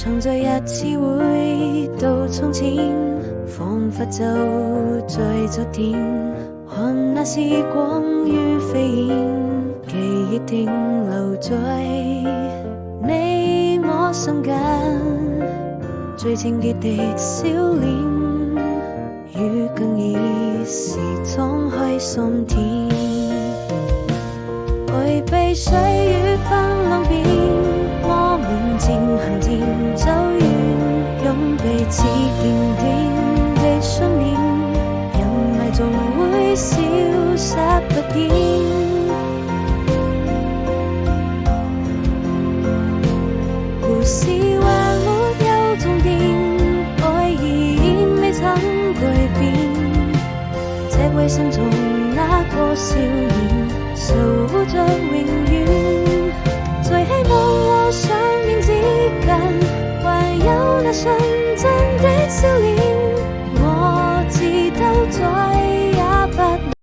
常在日子回到從前，彷彿就在昨天，看那時光如飛燕，記憶停留在你我心間，最清潔的笑臉，與更易時敞開心田，回避歲月翻浪邊，我們漸行漸走遠，用彼此堅定的信念，人愛總會消失不見。故事還沒有終點，愛已未曾改變，這位心中那個少年守護着永遠，在希望和想念之間，還有那純真的笑臉。